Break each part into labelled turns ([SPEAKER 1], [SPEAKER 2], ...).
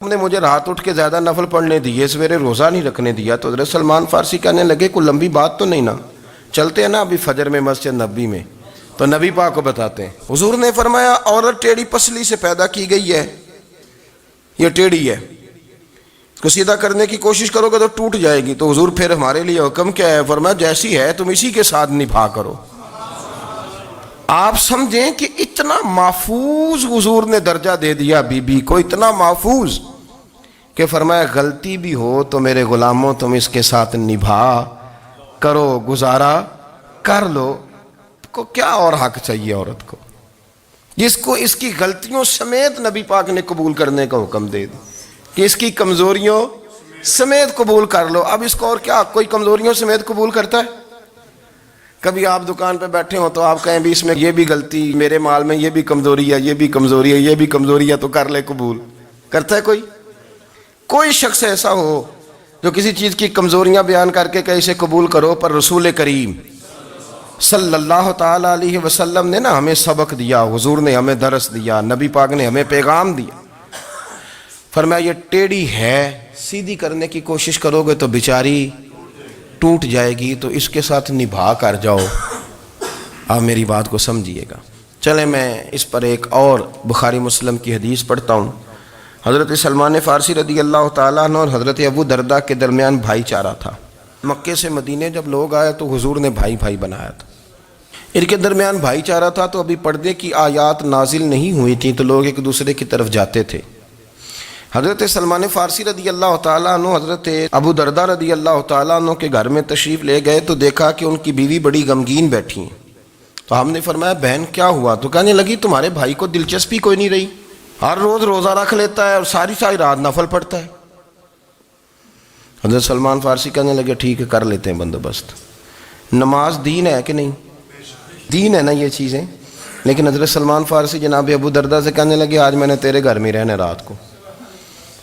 [SPEAKER 1] تم نے مجھے رات اٹھ کے زیادہ نفل پڑھنے دیے، سویرے روزہ نہیں رکھنے دیا۔ تو حضرت سلمان فارسی کہنے لگے کوئی لمبی بات تو نہیں نا، چلتے ہیں نا ابھی فجر میں مسجد نبی میں، تو نبی پاک کو بتاتے ہیں۔ حضور نے فرمایا عورت ٹیڑھی پسلی سے پیدا کی گئی ہے، یہ ٹیڑھی ہے، اس کو سیدھا کرنے کی کوشش کرو گے تو ٹوٹ جائے گی۔ تو حضور پھر ہمارے لیے حکم کیا ہے؟ فرمایا جیسی ہے تم اسی کے ساتھ نبھا کرو۔ آپ سمجھیں کہ اتنا محفوظ حضور نے درجہ دے دیا بی بی کو، اتنا محفوظ کہ فرمایا غلطی بھی ہو تو میرے غلاموں تم اس کے ساتھ نبھا کرو، گزارا کر لو۔ کو کیا اور حق چاہیے عورت کو، جس کو اس کی غلطیوں سمیت نبی پاک نے قبول کرنے کا حکم دے دی کہ اس کی کمزوریوں سمیت قبول کر لو۔ اب اس کو اور کیا کوئی کمزوریوں سمیت قبول کرتا ہے؟ کبھی آپ دکان پہ بیٹھے ہو تو آپ کہیں بھی اس میں یہ بھی غلطی، میرے مال میں یہ بھی کمزوری ہے، یہ بھی کمزوری ہے، یہ بھی کمزوری ہے، تو کر لے قبول؟ کرتا ہے کوئی؟ کوئی شخص ایسا ہو جو کسی چیز کی کمزوریاں بیان کر کے کہ اسے قبول کرو؟ پر رسول کریم صلی اللہ تعالی علیہ وسلم نے نا ہمیں سبق دیا، حضور نے ہمیں درس دیا، نبی پاک نے ہمیں پیغام دیا۔ فرمایا یہ ٹیڑھی ہے، سیدھی کرنے کی کوشش کرو گے تو بیچاری ٹوٹ جائے گی، تو اس کے ساتھ نبھا کر جاؤ۔ آپ میری بات کو سمجھیے گا۔ چلیں میں اس پر ایک اور بخاری مسلم کی حدیث پڑھتا ہوں۔ حضرت سلمان فارسی رضی اللہ تعالیٰ عنہ اور حضرت ابو درداء کے درمیان بھائی چارہ تھا۔ مکے سے مدینے جب لوگ آئے تو حضور نے بھائی بھائی بنایا تھا، ان کے درمیان بھائی چارہ تھا، تو ابھی پردے کی آیات نازل نہیں ہوئی تھیں، تو لوگ ایک دوسرے کی طرف جاتے تھے۔ حضرت سلمان فارسی رضی اللہ تعالیٰ عنہ حضرت ابو درداء رضی اللہ تعالیٰ عنہ کے گھر میں تشریف لے گئے تو دیکھا کہ ان کی بیوی بڑی غمگین بیٹھی ہیں۔ تو ہم نے فرمایا بہن کیا ہوا؟ تو کہنے لگی تمہارے بھائی کو دلچسپی کوئی نہیں رہی، ہر روز روزہ رکھ لیتا ہے اور ساری رات نفل پڑھتا ہے۔ حضرت سلمان فارسی کہنے لگے ٹھیک ہے کر لیتے ہیں بندوبست۔ نماز دین ہے کہ نہیں؟ دین ہے نا یہ چیزیں۔ لیکن حضرت سلمان فارسی جناب ابو درداء سے کہنے لگے آج میں نے تیرے گھر میں رہنا رات کو،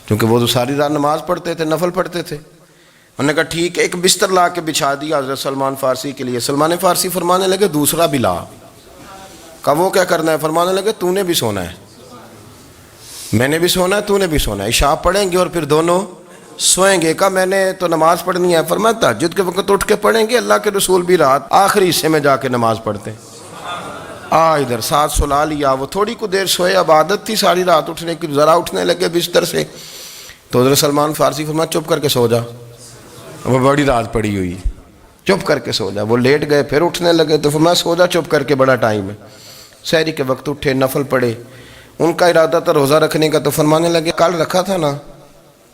[SPEAKER 1] کیونکہ وہ تو ساری رات نماز پڑھتے تھے، نفل پڑھتے تھے۔ انہوں نے کہا ٹھیک ہے، ایک بستر لا کے بچھا دیا حضرت سلمان فارسی کے لیے۔ سلمان فارسی فرمانے لگے دوسرا بھی لا۔ کہا وہ کیا کرنا ہے؟ فرمانے لگے تو نے بھی سونا ہے، میں نے بھی سونا ہے، تو نے بھی سونا ہے، عشاء پڑھیں گے اور پھر دونوں سوئیں گے۔ کہا میں نے تو نماز پڑھنی ہے۔ فرمایا تہجد کے وقت اٹھ کے پڑھیں گے، اللہ کے رسول بھی رات آخری حصے میں جا کے نماز پڑھتے ہیں۔ ادھر ساتھ سلا لیا، وہ تھوڑی کو دیر سوئے، اب عادت تھی ساری رات اٹھنے کی، ذرا اٹھنے لگے بستر سے تو حضرت سلمان فارسی فرمایا چپ کر کے سو جا، وہ بڑی رات پڑی ہوئی، چپ کر کے سو جا۔ وہ لیٹ گئے، پھر اٹھنے لگے تو فرمایا سو جا چپ کر کے، بڑا ٹائم ہے۔ سحری کے وقت اٹھے، نفل پڑھے، ان کا ارادہ تھا روزہ رکھنے کا، تو فرمانے لگے کل رکھا تھا نا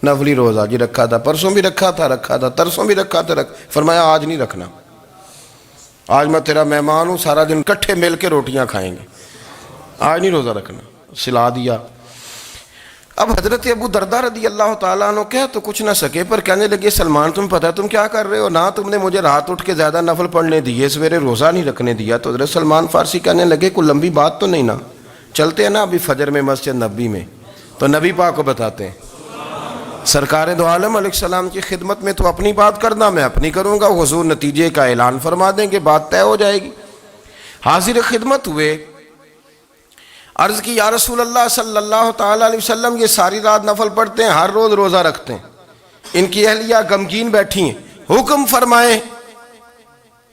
[SPEAKER 1] نفلی روزہ؟ جی رکھا تھا۔ پرسوں بھی رکھا تھا، ترسوں بھی رکھا تھا۔ فرمایا آج نہیں رکھنا، آج میں تیرا مہمان ہوں، سارا دن کٹھے مل کے روٹیاں کھائیں گے، آج نہیں روزہ رکھنا۔ سلا دیا۔ اب حضرت ابو درداء رضی اللہ تعالیٰ عنہ کہہ تو کچھ نہ سکے، پر کہنے لگے سلمان تم پتہ تم کیا کر رہے ہو، نہ تم نے مجھے رات اٹھ کے زیادہ نفل پڑھنے دیے، سویرے روزہ نہیں رکھنے دیا۔ تو حضرت سلمان فارسی کہنے لگے کوئی لمبی بات تو نہیں نا، چلتے ہیں نا ابھی فجر میں مسجد نبی میں، تو نبی پاک کو بتاتے ہیں۔ سرکار دو عالم علیہ السلام کی خدمت میں تو اپنی بات کرنا، میں اپنی کروں گا، حضور نتیجے کا اعلان فرما دیں گے، بات طے ہو جائے گی۔ حاضر خدمت ہوئے، عرض کی یا رسول اللہ صلی اللہ تعالیٰ علیہ وسلم یہ ساری رات نفل پڑھتے ہیں، ہر روز روزہ رکھتے ہیں، ان کی اہلیہ غمگین بیٹھی ہیں، حکم فرمائیں۔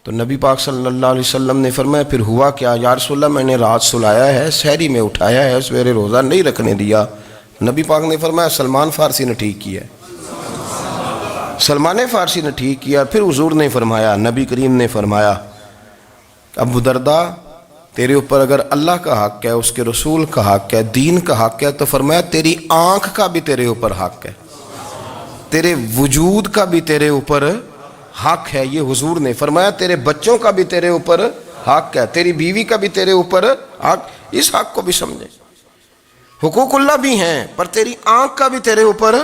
[SPEAKER 1] تو نبی پاک صلی اللہ علیہ وسلم نے فرمایا پھر ہوا کیا؟ یا رسول اللہ میں نے رات سلایا ہے، سحری میں اٹھایا ہے، سویرے روزہ نہیں رکھنے دیا۔ نبی پاک نے فرمایا سلمان فارسی نے ٹھیک کیا، سلمان فارسی نے ٹھیک کیا۔ پھر حضور نے فرمایا، نبی کریم نے فرمایا ابو درداء تیرے اوپر اگر اللہ کا حق ہے، اس کے رسول کا حق ہے، دین کا حق ہے، تو فرمایا تیری آنکھ کا بھی تیرے اوپر حق ہے، تیرے وجود کا بھی تیرے اوپر حق ہے۔ یہ حضور نے فرمایا تیرے بچوں کا بھی تیرے اوپر حق ہے، تیری بیوی کا بھی تیرے اوپر حق۔ اس حق کو بھی سمجھے، حقوق اللہ بھی ہیں، پر تیری آنکھ کا بھی تیرے اوپر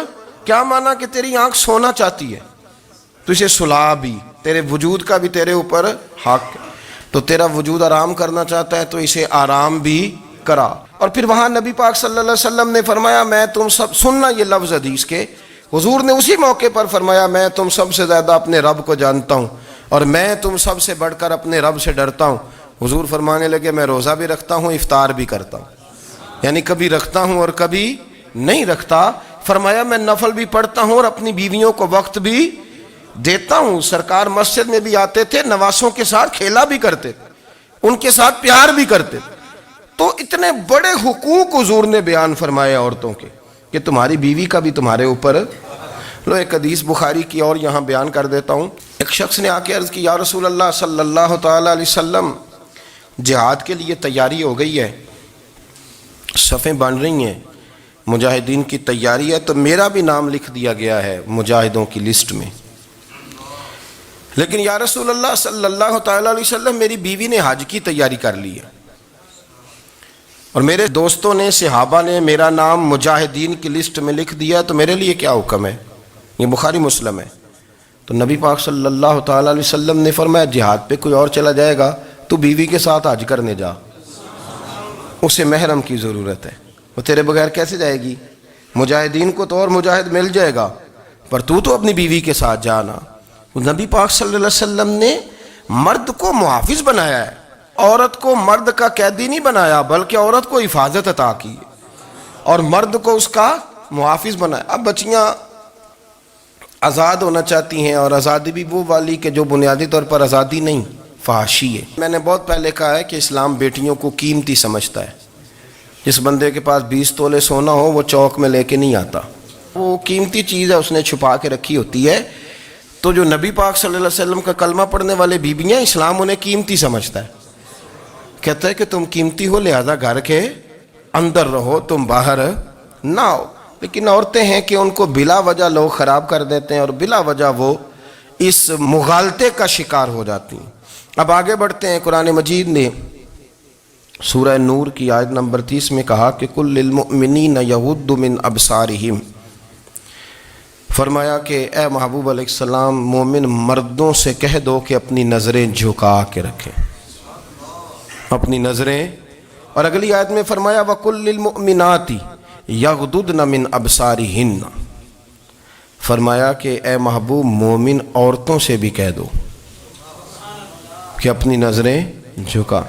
[SPEAKER 1] کیا مانا کہ تیری آنکھ سونا چاہتی ہے تو اسے سلا بھی، تیرے وجود کا بھی تیرے اوپر حق ہے، تو تیرا وجود آرام کرنا چاہتا ہے تو اسے آرام بھی کرا۔ اور پھر وہاں نبی پاک صلی اللہ علیہ وسلم نے فرمایا میں تم سب، سننا یہ لفظ حدیث کے، حضور نے اسی موقع پر فرمایا میں تم سب سے زیادہ اپنے رب کو جانتا ہوں اور میں تم سب سے بڑھ کر اپنے رب سے ڈرتا ہوں۔ حضور فرمانے لگے میں روزہ بھی رکھتا ہوں، افطار بھی کرتا ہوں، یعنی کبھی رکھتا ہوں اور کبھی نہیں رکھتا۔ فرمایا میں نفل بھی پڑھتا ہوں اور اپنی بیویوں کو وقت بھی دیتا ہوں. سرکار مسجد میں بھی آتے تھے, نواسوں کے ساتھ کھیلا بھی کرتے تھے, ان کے ساتھ پیار بھی کرتے تھے. تو اتنے بڑے حقوق حضور نے بیان فرمائے عورتوں کے کہ تمہاری بیوی کا بھی تمہارے اوپر. لو ایک حدیث بخاری کی اور یہاں بیان کر دیتا ہوں. ایک شخص نے آ کے عرض کی, یا رسول اللہ صلی اللہ تعالی علیہ وسلم, جہاد کے لیے تیاری ہو گئی ہے, صفیں بن رہی ہیں, مجاہدین کی تیاری ہے, تو میرا بھی نام لکھ دیا گیا ہے مجاہدوں کی لسٹ میں, لیکن یا رسول اللہ صلی اللہ تعالی علیہ وسلم میری بیوی نے حج کی تیاری کر لی ہے اور میرے دوستوں نے, صحابہ نے میرا نام مجاہدین کی لسٹ میں لکھ دیا, تو میرے لیے کیا حکم ہے؟ یہ بخاری مسلم ہے. تو نبی پاک صلی اللہ تعالی علیہ وسلم نے فرمایا, جہاد پہ کوئی اور چلا جائے گا تو بیوی کے ساتھ حج کرنے جا, اسے محرم کی ضرورت ہے, وہ تیرے بغیر کیسے جائے گی؟ مجاہدین کو تو اور مجاہد مل جائے گا, پر تو اپنی بیوی کے ساتھ جانا. نبی پاک صلی اللہ علیہ وسلم نے مرد کو محافظ بنایا ہے, عورت کو مرد کا قیدی نہیں بنایا, بلکہ عورت کو حفاظت عطا کی اور مرد کو اس کا محافظ بنایا. اب بچیاں آزاد ہونا چاہتی ہیں, اور آزادی بھی وہ والی کہ جو بنیادی طور پر آزادی نہیں, فحاشی ہے. میں نے بہت پہلے کہا ہے کہ اسلام بیٹیوں کو قیمتی سمجھتا ہے. جس بندے کے پاس 20 تولے سونا ہو وہ چوک میں لے کے نہیں آتا, وہ قیمتی چیز ہے, اس نے چھپا کے رکھی ہوتی ہے. تو جو نبی پاک صلی اللہ علیہ وسلم کا کلمہ پڑھنے والے بیویاں, اسلام انہیں قیمتی سمجھتا ہے, کہتا ہے کہ تم قیمتی ہو لہذا گھر کے اندر رہو, تم باہر نہ آؤ. لیکن عورتیں ہیں کہ ان کو بلا وجہ لوگ خراب کر دیتے ہیں اور بلا وجہ وہ اس مغالطے کا شکار ہو جاتی ہیں. اب آگے بڑھتے ہیں. قرآن مجید نے سورہ نور کی آیت نمبر 30 میں کہا کہ کل للمؤمنین یغضوا من ابصارہم, فرمایا کہ اے محبوب علیہ السلام مومن مردوں سے کہہ دو کہ اپنی نظریں جھکا کے رکھیں, اپنی نظریں. اور اگلی آیت میں فرمایا وَقُلْ لِلْمُؤْمِنَاتِ یغضضن من ابصارہن, فرمایا کہ اے محبوب مومن عورتوں سے بھی کہہ دو کہ اپنی نظریں جھکا.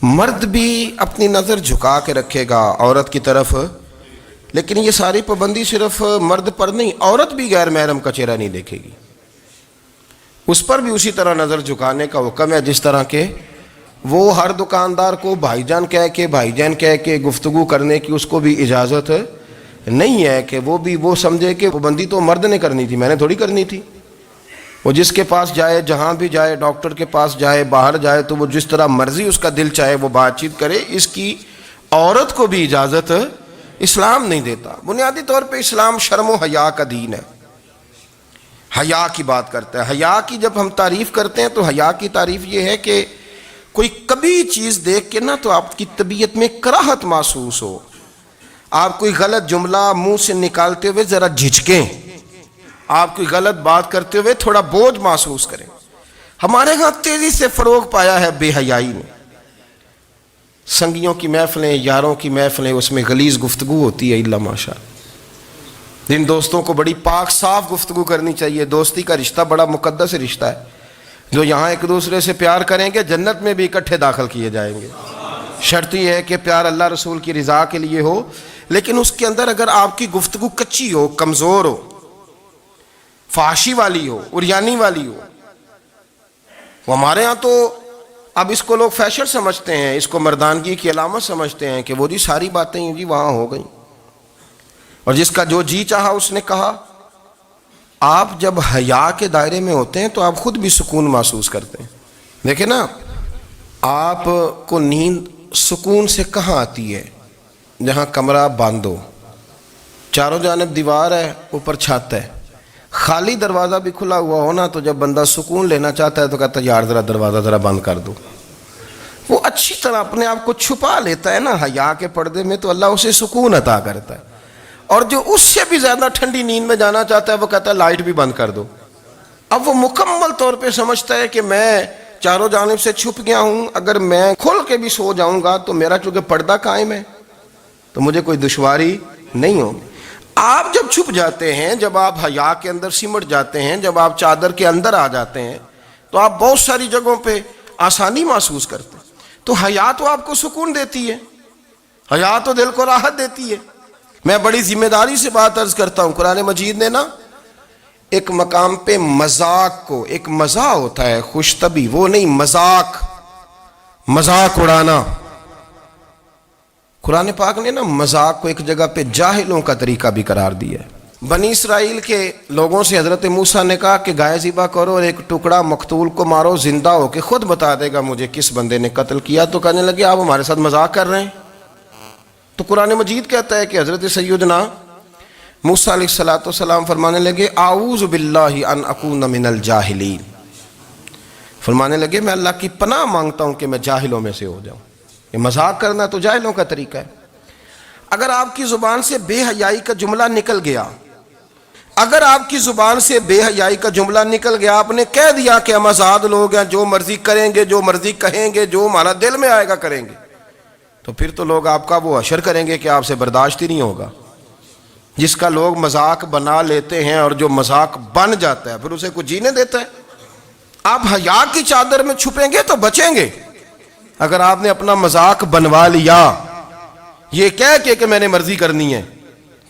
[SPEAKER 1] مرد بھی اپنی نظر جھکا کے رکھے گا عورت کی طرف, لیکن یہ ساری پابندی صرف مرد پر نہیں, عورت بھی غیر محرم کا چہرہ نہیں دیکھے گی, اس پر بھی اسی طرح نظر جھکانے کا حکم ہے جس طرح کہ وہ ہر دکاندار کو بھائی جان کہہ کے گفتگو کرنے کی اس کو بھی اجازت نہیں ہے کہ وہ بھی وہ سمجھے کہ پابندی تو مرد نے کرنی تھی, میں نے تھوڑی کرنی تھی. وہ جس کے پاس جائے, جہاں بھی جائے, ڈاکٹر کے پاس جائے, باہر جائے, تو وہ جس طرح مرضی اس کا دل چاہے وہ بات چیت کرے, اس کی عورت کو بھی اجازت اسلام نہیں دیتا. بنیادی طور پہ اسلام شرم و حیا کا دین ہے, حیا کی بات کرتا ہے. حیا کی جب ہم تعریف کرتے ہیں تو حیا کی تعریف یہ ہے کہ کوئی کبھی چیز دیکھ کے نا تو آپ کی طبیعت میں کراہت محسوس ہو, آپ کوئی غلط جملہ منہ سے نکالتے ہوئے ذرا جھجکیں, آپ کوئی غلط بات کرتے ہوئے تھوڑا بوجھ محسوس کریں. ہمارے ہاں تیزی سے فروغ پایا ہے بے حیائی نے. سنگیوں کی محفلیں, یاروں کی محفلیں, اس میں غلیظ گفتگو ہوتی ہے الا ماشاء. جن دوستوں کو بڑی پاک صاف گفتگو کرنی چاہیے, دوستی کا رشتہ بڑا مقدس رشتہ ہے, جو یہاں ایک دوسرے سے پیار کریں گے جنت میں بھی اکٹھے داخل کیے جائیں گے. شرط یہ ہے کہ پیار اللہ رسول کی رضا کے لیے ہو, لیکن اس کے اندر اگر آپ کی گفتگو کچی ہو, کمزور ہو, فحاشی والی ہو, عریانی والی ہو. وہ ہمارے ہاں تو اب اس کو لوگ فیشن سمجھتے ہیں, اس کو مردانگی کی علامت سمجھتے ہیں کہ وہ جی ساری باتیں جی وہاں ہو گئیں, اور جس کا جو جی چاہا اس نے کہا. آپ جب حیا کے دائرے میں ہوتے ہیں تو آپ خود بھی سکون محسوس کرتے ہیں. دیکھیں نا, آپ کو نیند سکون سے کہاں آتی ہے؟ جہاں کمرہ بند ہو, چاروں جانب دیوار ہے, اوپر چھت ہے, خالی دروازہ بھی کھلا ہوا ہونا تو جب بندہ سکون لینا چاہتا ہے تو کہتا ہے یار ذرا دروازہ ذرا بند کر دو. وہ اچھی طرح اپنے آپ کو چھپا لیتا ہے نا حیا کے پردے میں, تو اللہ اسے سکون عطا کرتا ہے. اور جو اس سے بھی زیادہ ٹھنڈی نیند میں جانا چاہتا ہے وہ کہتا ہے لائٹ بھی بند کر دو. اب وہ مکمل طور پہ سمجھتا ہے کہ میں چاروں جانب سے چھپ گیا ہوں, اگر میں کھل کے بھی سو جاؤں گا تو میرا چونکہ پردہ قائم ہے تو مجھے کوئی دشواری نہیں ہوگی. آپ جب چھپ جاتے ہیں, جب آپ حیا کے اندر سمٹ جاتے ہیں, جب آپ چادر کے اندر آ جاتے ہیں تو آپ بہت ساری جگہوں پہ آسانی محسوس کرتے ہیں. تو حیا تو آپ کو سکون دیتی ہے, حیا تو دل کو راحت دیتی ہے, میں بڑی ذمہ داری سے بات عرض کرتا ہوں، قرآن مجید نے نا ایک مقام پہ مذاق کو، ایک مزاح ہوتا ہے خوش طبی، وہ نہیں، مذاق اڑانا، قرآن پاک نے نا مذاق کو ایک جگہ پہ جاہلوں کا طریقہ بھی قرار دیا ہے۔ بنی اسرائیل کے لوگوں سے حضرت موسیٰ نے کہا کہ گائے ذبح کرو اور ایک ٹکڑا مقتول کو مارو، زندہ ہو کے خود بتا دے گا مجھے کس بندے نے قتل کیا، تو کہنے لگے آپ ہمارے ساتھ مذاق کر رہے ہیں۔ تو قرآن مجید کہتا ہے کہ حضرت سیدنا موسیٰ علیہ السلام فرمانے لگے اعوذ باللہ ان اکون من الجاہلین، فرمانے لگے میں اللہ کی پناہ مانگتا ہوں کہ میں جاہلوں میں سے ہو جاؤں۔ یہ مذاق کرنا تو جاہلوں کا طریقہ ہے۔ اگر آپ کی زبان سے بے حیائی کا جملہ نکل گیا، اگر آپ کی زبان سے بے حیائی کا جملہ نکل گیا، آپ نے کہہ دیا کہ ہم آزاد لوگ ہیں، جو مرضی کریں گے، جو مرضی کہیں گے، جو ہمارا دل میں آئے گا کریں گے، تو پھر تو لوگ آپ کا وہ حشر کریں گے کہ آپ سے برداشت ہی نہیں ہوگا۔ جس کا لوگ مذاق بنا لیتے ہیں اور جو مذاق بن جاتا ہے پھر اسے کچھ جینے دیتا ہے۔ آپ حیا کی چادر میں چھپیں گے تو بچیں گے، اگر آپ نے اپنا مذاق بنوا لیا یہ کہہ کے کہ میں نے مرضی کرنی ہے،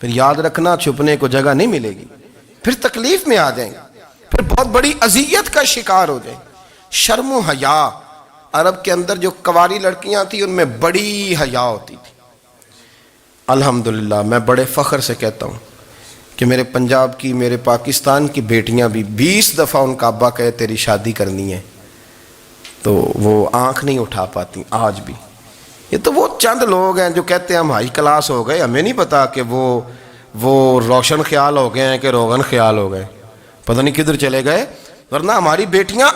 [SPEAKER 1] پھر یاد رکھنا چھپنے کو جگہ نہیں ملے گی، پھر تکلیف میں آ جائیں گے، پھر بہت بڑی اذیت کا شکار ہو جائیں۔ شرم و حیا، عرب کے اندر جو کنواری لڑکیاں تھیں ان میں بڑی حیا ہوتی تھی۔ الحمدللہ میں بڑے فخر سے کہتا ہوں کہ میرے پنجاب کی، میرے پاکستان کی بیٹیاں بھی 20 دفعہ ان کا ابا کہے تیری شادی کرنی ہے تو وہ آنکھ نہیں اٹھا پاتی آج بھی۔ یہ تو وہ چند لوگ ہیں جو کہتے ہیں ہم ہائی کلاس ہو گئے، ہمیں نہیں پتا کہ وہ روشن خیال ہو گئے ہیں کہ روغن خیال ہو گئے، پتہ نہیں کدھر چلے گئے۔ ورنہ ہماری بیٹیاں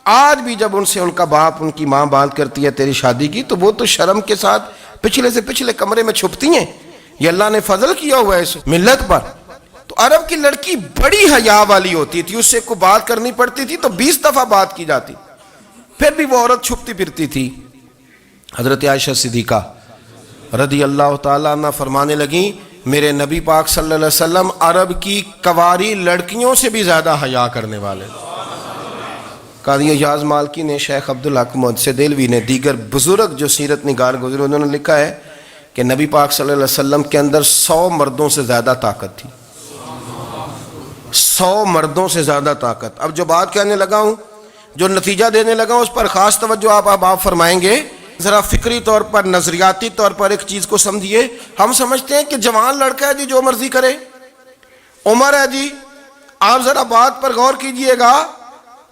[SPEAKER 1] آج بھی جب ان سے ان کا باپ، ان کی ماں بات کرتی ہے تیری شادی کی، تو وہ تو شرم کے ساتھ پچھلے سے پچھلے کمرے میں چھپتی ہیں۔ یہ اللہ نے فضل کیا ہوا ہے اس ملت پر۔ تو عرب کی لڑکی بڑی حیا والی ہوتی تھی، اس سے کوئی بات کرنی پڑتی تھی تو 20 دفعہ بات کی جاتی، پھر بھی وہ عورت چھپتی پھرتی تھی۔ حضرت عائشہ صدیقہ رضی اللہ تعالیٰ عنہ فرمانے لگیں میرے نبی پاک صلی اللہ علیہ وسلم عرب کی کنواری لڑکیوں سے بھی زیادہ حیا کرنے والے۔ قاضی اعجاز مالکی نے، شیخ عبدالحق محدث دہلوی نے، دیگر بزرگ جو سیرت نگار گزرے انہوں نے لکھا ہے کہ نبی پاک صلی اللہ علیہ وسلم کے اندر 100 مردوں سے زیادہ طاقت تھی، 100 مردوں سے زیادہ طاقت۔ اب جو بات کہنے لگا ہوں، جو نتیجہ دینے لگا ہوں، اس پر خاص توجہ آپ فرمائیں گے۔ ذرا فکری طور پر، نظریاتی طور پر ایک چیز کو سمجھیے۔ ہم سمجھتے ہیں کہ جوان لڑکا ہے جی جو مرضی کرے، عمر ہے جی، آپ ذرا بات پر غور کیجئے گا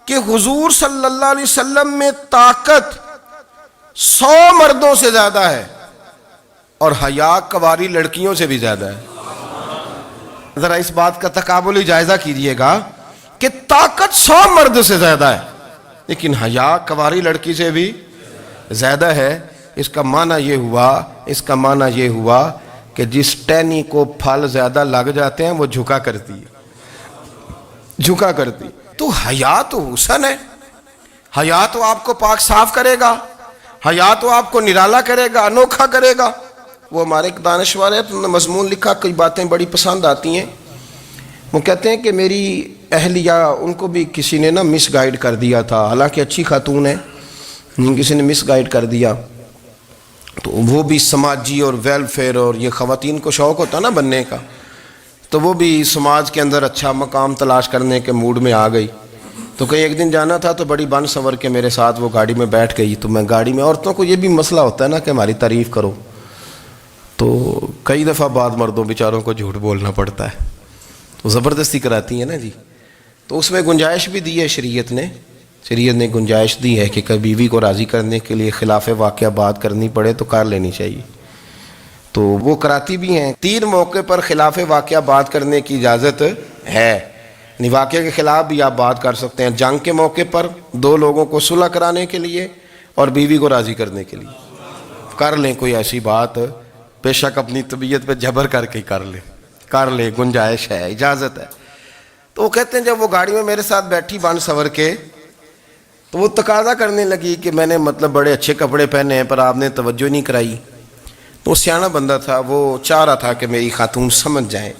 [SPEAKER 1] کہ حضور صلی اللہ علیہ وسلم میں طاقت 100 مردوں سے زیادہ ہے اور حیا کنواری لڑکیوں سے بھی زیادہ ہے۔ ذرا اس بات کا تقابلی جائزہ کیجئے گا کہ طاقت 100 مرد سے زیادہ ہے لیکن حیا کنواری لڑکی سے بھی زیادہ ہے۔ اس کا معنی یہ ہوا کہ جس ٹہنی کو پھل زیادہ لگ جاتے ہیں وہ جھکا کرتی ہے۔ تو حیا تو حسن ہے، حیا تو آپ کو پاک صاف کرے گا، حیا تو آپ کو نرالا کرے گا، انوکھا کرے گا۔ وہ ہمارے ایک دانشور ہے، انہوں نے مضمون لکھا، کئی باتیں بڑی پسند آتی ہیں۔ وہ کہتے ہیں کہ میری اہلیہ، ان کو بھی کسی نے نا مس گائیڈ کر دیا تھا، حالانکہ اچھی خاتون ہے، کسی نے مس گائیڈ کر دیا، تو وہ بھی سماجی اور ویلفیئر اور یہ خواتین کو شوق ہوتا نا بننے کا، تو وہ بھی سماج کے اندر اچھا مقام تلاش کرنے کے موڈ میں آ گئی۔ تو کہیں ایک دن جانا تھا تو بڑی بن سنور کے میرے ساتھ وہ گاڑی میں بیٹھ گئی۔ تو میں گاڑی میں، عورتوں کو یہ بھی مسئلہ ہوتا ہے نا کہ ہماری تعریف کرو، تو کئی دفعہ بعد مردوں بیچاروں کو جھوٹ بولنا پڑتا ہے، تو زبردستی کراتی ہیں نا جی۔ تو اس میں گنجائش بھی دی ہے شریعت نے گنجائش دی ہے کہ کبھی بیوی کو راضی کرنے کے لیے خلاف واقعہ بات کرنی پڑے تو کر لینی چاہیے، تو وہ کراتی بھی ہیں۔ 3 موقع پر خلاف واقعہ بات کرنے کی اجازت ہے، یعنی واقعہ کے خلاف بھی آپ بات کر سکتے ہیں۔ جنگ کے موقع پر 2 لوگوں کو صلح کرانے کے لیے اور بیوی کو راضی کرنے کے لیے کر لیں کوئی ایسی بات، بے شک اپنی طبیعت پہ جبر کر کے کر لیں، گنجائش ہے، اجازت ہے۔ تو وہ کہتے ہیں جب وہ گاڑی میں میرے ساتھ بیٹھی بن سنور کے، تو وہ تقاضا کرنے لگی کہ میں نے بڑے اچھے کپڑے پہنے ہیں پر آپ نے توجہ نہیں کرائی۔ تو وہ سیاںا بندہ تھا، وہ چاہ رہا تھا کہ میری خاتون سمجھ جائیں۔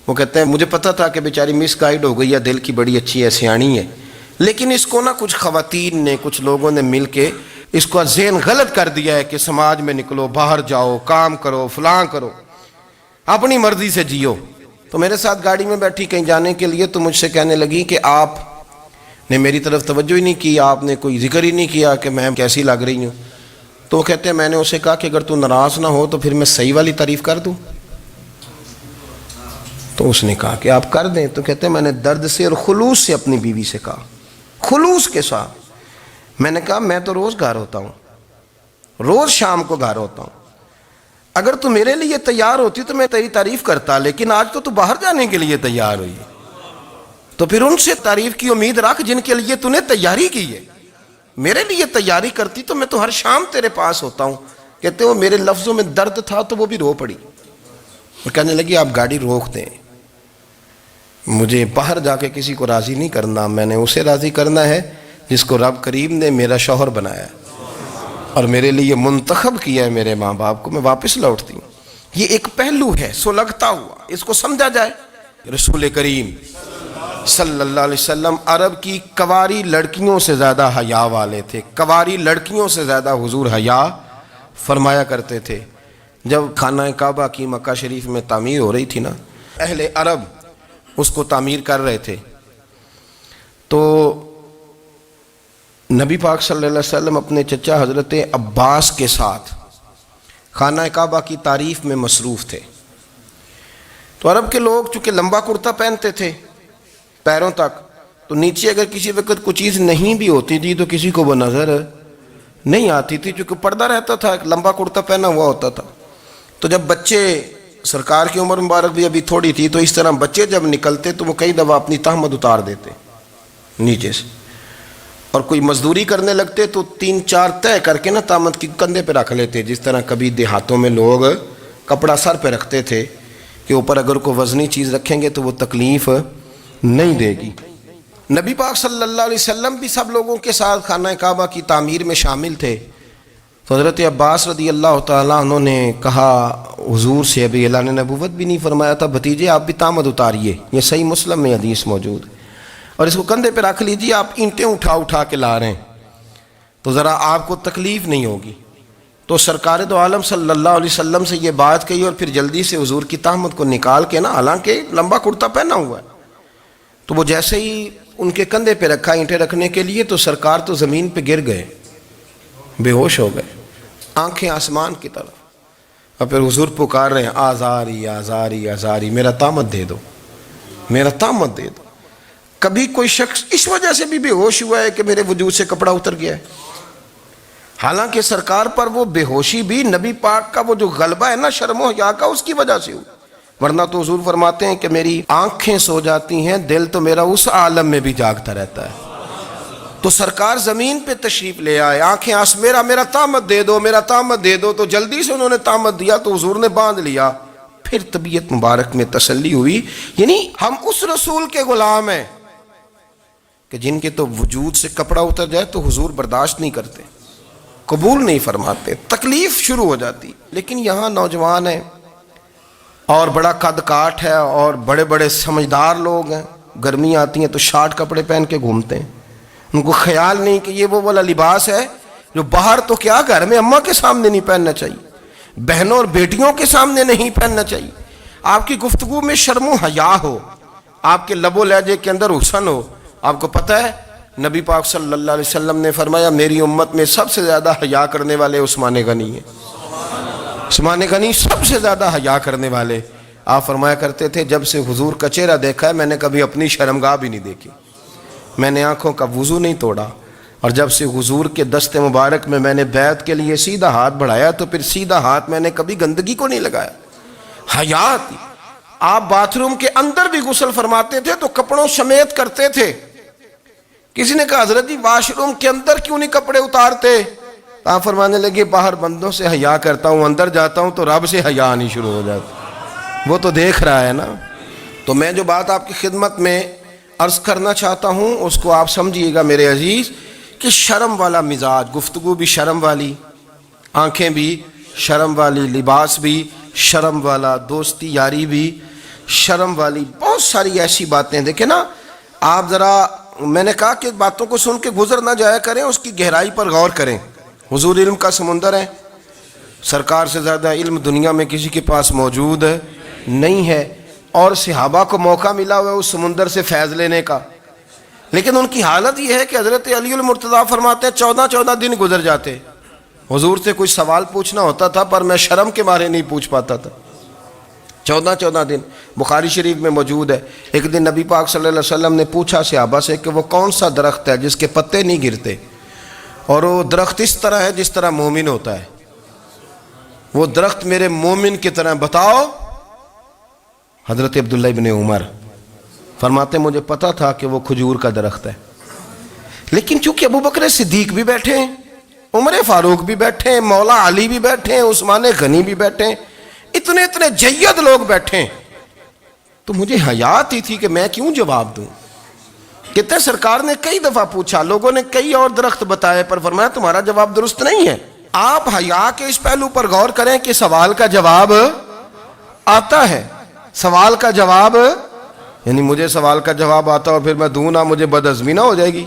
[SPEAKER 1] وہ کہتے ہیں مجھے پتہ تھا کہ بیچاری مس گائیڈ ہو گئی ہے، دل کی بڑی اچھی ہے، سیاਣੀ ہے، لیکن اس کو نا کچھ خواتین نے، کچھ لوگوں نے مل کے اس کو ذہن غلط کر دیا ہے کہ سماج میں نکلو، باہر جاؤ، کام کرو، فلاں کرو۔ اپنی مرضی سے جیو. تو میرے ساتھ گاڑی میں بیٹھی کہیں جانے کے لیے، تو مجھ سے کہنے لگی کہ آپ نے میری طرف توجہ ہی نہیں کی، آپ نے کوئی ذکر ہی نہیں کیا کہ میں کیسی لگ رہی ہوں. تو وہ کہتے ہیں میں نے اسے کہا کہ اگر تو ناراض نہ ہو تو پھر میں صحیح والی تعریف کر دوں. تو اس نے کہا کہ آپ کر دیں. تو کہتے ہیں میں نے درد سے اور خلوص سے اپنی بیوی سے کہا، خلوص کے ساتھ. میں نے کہا میں تو روز گھر ہوتا ہوں، روز شام کو گھر ہوتا ہوں، اگر تو میرے لیے تیار ہوتی تو میں تیری تعریف کرتا، لیکن آج تو باہر جانے کے لیے تیار ہوئی، تو پھر ان سے تعریف کی امید رکھ جن کے لیے تو نے تیاری کی ہے. میرے لیے تیاری کرتی تو میں تو ہر شام تیرے پاس ہوتا ہوں. کہتے وہ میرے لفظوں میں درد تھا تو وہ بھی رو پڑی. اور کہنے لگی آپ گاڑی روک دیں، مجھے باہر جا کے کسی کو راضی نہیں کرنا، میں نے اسے راضی کرنا ہے جس کو رب کریم نے میرا شوہر بنایا اور میرے لیے منتخب کیا ہے میرے ماں باپ کو. میں واپس لوٹتی ہوں. یہ ایک پہلو ہے سلگتا ہوا، اس کو سمجھا جائے. رسول کریم صلی اللہ علیہ وسلم عرب کی کواری لڑکیوں سے زیادہ حیا والے تھے، کواری لڑکیوں سے زیادہ حضور حیا فرمایا کرتے تھے. جب خانہ کعبہ کی مکہ شریف میں تعمیر ہو رہی تھی نا، اہل عرب اس کو تعمیر کر رہے تھے، تو نبی پاک صلی اللہ علیہ وسلم اپنے چچا حضرت عباس کے ساتھ خانہ کعبہ کی تعریف میں مصروف تھے. تو عرب کے لوگ چونکہ لمبا کرتا پہنتے تھے پیروں تک، تو نیچے اگر کسی وقت کوئی چیز نہیں بھی ہوتی تھی تو کسی کو وہ نظر نہیں آتی تھی، چونکہ پردہ رہتا تھا، ایک لمبا کرتا پہنا ہوا ہوتا تھا. تو جب بچے، سرکار کی عمر مبارک بھی ابھی تھوڑی تھی، تو اس طرح بچے جب نکلتے تو وہ کئی دفعہ اپنی تہمت اتار دیتے نیچے سے، اور کوئی مزدوری کرنے لگتے تو 3-4 طے کر کے نا تہمت کی کندھے پہ رکھ لیتے. جس طرح کبھی دیہاتوں میں لوگ کپڑا سر پہ رکھتے تھے کہ اوپر اگر کوئی وزنی چیز رکھیں گے تو وہ تکلیف نہیں دے گی. نبی پاک صلی اللہ علیہ وسلم بھی سب لوگوں کے ساتھ خانہ کعبہ کی تعمیر میں شامل تھے. تو حضرت عباس رضی اللہ تعالیٰ عنہ نے کہا حضور سے، ابھی اعلان نبوت بھی نہیں فرمایا تھا، بھتیجے آپ بھی تہمت اتاریے. یہ صحیح مسلم میں حدیث موجود ہے، اور اس کو کندھے پہ رکھ لیجیے، آپ اینٹیں اٹھا کے لا رہے ہیں تو ذرا آپ کو تکلیف نہیں ہوگی. تو سرکار دو عالم صلی اللہ علیہ وسلم سے یہ بات کہی، اور پھر جلدی سے حضور کی تہمت کو نکال کے نا، حالانکہ لمبا کرتا پہنا ہوا ہے، تو وہ جیسے ہی ان کے کندھے پہ رکھا اینٹیں رکھنے کے لیے، تو سرکار تو زمین پہ گر گئے، بے ہوش ہو گئے، آنکھیں آسمان کی طرف. اور پھر حضور پکار رہے ہیں آزاری آزاری آزاری، میرا تہمت دے دو، میرا تہمت دے دو. کبھی کوئی شخص اس وجہ سے بھی بے ہوش ہوا ہے کہ میرے وجود سے کپڑا اتر گیا ہے؟ حالانکہ سرکار پر وہ بے ہوشی بھی نبی پاک کا وہ جو غلبہ ہے نا شرم و حیا کا، اس کی وجہ سے ہوئی. ورنہ تو حضور فرماتے ہیں کہ میری آنکھیں سو جاتی ہیں، دل تو میرا اس عالم میں بھی جاگتا رہتا ہے. تو سرکار زمین پہ تشریف لے آئے، آنکھیں میرا تہمت دے دو، میرا تہمت دے دو. تو جلدی سے انہوں نے تہمت دیا تو حضور نے باندھ لیا. پھر طبیعت مبارک میں تسلی ہوئی. یعنی ہم اس رسول کے غلام ہیں کہ جن کے تو وجود سے کپڑا اتر جائے تو حضور برداشت نہیں کرتے، قبول نہیں فرماتے، تکلیف شروع ہو جاتی. لیکن یہاں نوجوان ہیں اور بڑا قد کاٹ ہے اور بڑے بڑے سمجھدار لوگ ہیں، گرمی آتی ہیں تو شارٹ کپڑے پہن کے گھومتے ہیں. ان کو خیال نہیں کہ یہ وہ والا لباس ہے جو باہر تو کیا گھر میں اماں کے سامنے نہیں پہننا چاہیے، بہنوں اور بیٹیوں کے سامنے نہیں پہننا چاہیے. آپ کی گفتگو میں شرم و حیا ہو، آپ کے لب و لہجے کے اندر حسن ہو. آپ کو پتہ ہے نبی پاک صلی اللہ علیہ وسلم نے فرمایا میری امت میں سب سے زیادہ حیا کرنے والے عثمان غنی ہیں. عثمان غنی سب سے زیادہ حیا کرنے والے. آپ فرمایا کرتے تھے جب سے حضور کا چہرہ دیکھا ہے میں نے کبھی اپنی شرمگاہ بھی نہیں دیکھی، میں نے آنکھوں کا وضو نہیں توڑا، اور جب سے حضور کے دست مبارک میں نے بیعت کے لیے سیدھا ہاتھ بڑھایا تو پھر سیدھا ہاتھ میں نے کبھی گندگی کو نہیں لگایا. حیا تھی. آپ باتھ روم کے اندر بھی غسل فرماتے تھے تو کپڑوں سمیت کرتے تھے. کسی نے کہا حضرت جی واش روم کے اندر کیوں نہیں کپڑے اتارتے؟ آپ فرمانے لگے باہر بندوں سے حیا کرتا ہوں، اندر جاتا ہوں تو رب سے حیا آنی شروع ہو جاتی، وہ تو دیکھ رہا ہے نا. تو میں جو بات آپ کی خدمت میں عرض کرنا چاہتا ہوں اس کو آپ سمجھیے گا میرے عزیز، کہ شرم والا مزاج، گفتگو بھی شرم والی، آنکھیں بھی شرم والی، لباس بھی شرم والا، دوستی یاری بھی شرم والی، بہت ساری ایسی باتیں. دیکھیں نا آپ ذرا، میں نے کہا کہ باتوں کو سن کے گزر نہ جایا کریں، اس کی گہرائی پر غور کریں. حضور علم کا سمندر ہے، سرکار سے زیادہ علم دنیا میں کسی کے پاس موجود نہیں ہے، اور صحابہ کو موقع ملا ہوا ہے اس سمندر سے فیض لینے کا، لیکن ان کی حالت یہ ہے کہ حضرت علی المرتضیٰ فرماتے ہیں 14 دن گزر جاتے، حضور سے کوئی سوال پوچھنا ہوتا تھا پر میں شرم کے مارے نہیں پوچھ پاتا تھا، 14 دن۔ بخاری شریف میں موجود ہے، ایک دن نبی پاک صلی اللہ علیہ وسلم نے پوچھا صحابہ سے کہ وہ کون سا درخت ہے جس کے پتے نہیں گرتے، اور وہ درخت اس طرح ہے جس طرح مومن ہوتا ہے، وہ درخت میرے مومن کی طرح بتاؤ۔ حضرت عبداللہ ابن عمر فرماتے مجھے پتا تھا کہ وہ کھجور کا درخت ہے، لیکن چونکہ ابو بکر صدیق بھی بیٹھے ہیں، عمر فاروق بھی بیٹھے ہیں، مولا علی بھی بیٹھے ہیں، عثمان غنی بھی بیٹھے ہیں، اتنے جید لوگ بیٹھے ہیں، تو مجھے حیا آتی تھی کہ میں کیوں جواب دوں۔ کہتے سرکار نے کئی دفعہ پوچھا، لوگوں نے کئی اور درخت بتائے، پر فرمایا تمہارا جواب درست نہیں ہے۔ آپ حیا کے اس پہلو پر غور کریں کہ سوال کا جواب آتا ہے، سوال کا جواب، یعنی مجھے سوال کا جواب آتا اور پھر میں دوں نہ، مجھے بدعزمی نہ ہو جائے گی؟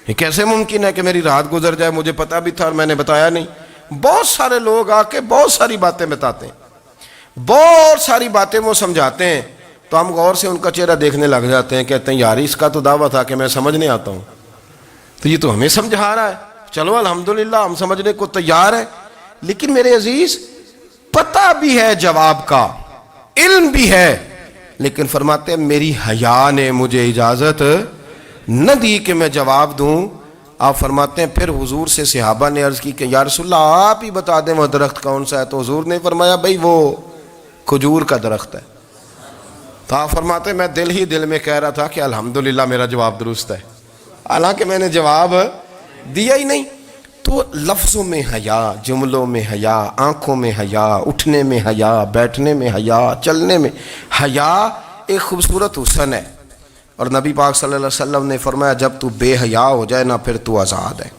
[SPEAKER 1] یہ کیسے ممکن ہے کہ میری رات گزر جائے، مجھے پتا بھی تھا اور میں نے بتایا نہیں؟ بہت سارے لوگ آ کے بہت ساری باتیں بتاتے ہیں، بہت ساری باتیں وہ سمجھاتے ہیں، تو ہم غور سے ان کا چہرہ دیکھنے لگ جاتے ہیں، کہتے ہیں یار اس کا تو دعویٰ تھا کہ میں سمجھنے آتا ہوں، تو یہ تو ہمیں سمجھا رہا ہے، چلو الحمدللہ ہم سمجھنے کو تیار ہیں۔ لیکن میرے عزیز پتہ بھی ہے جواب کا، علم بھی ہے، لیکن فرماتے ہیں میری حیا نے مجھے اجازت نہ دی کہ میں جواب دوں۔ آپ فرماتے ہیں پھر حضور سے صحابہ نے عرض کی کہ یا رسول اللہ آپ ہی بتا دیں وہ درخت کون سا ہے، تو حضور نے فرمایا بھئی وہ کھجور کا درخت ہے۔ تو آپ فرماتے ہیں میں دل ہی دل میں کہہ رہا تھا کہ الحمدللہ میرا جواب درست ہے، حالانکہ میں نے جواب دیا ہی نہیں۔ تو لفظوں میں حیا، جملوں میں حیا، آنکھوں میں حیا، اٹھنے میں حیا، بیٹھنے میں حیا، چلنے میں حیا ایک خوبصورت حسن ہے، اور نبی پاک صلی اللہ علیہ وسلم نے فرمایا جب تو بے حیا ہو جائے نا پھر تو آزاد ہے۔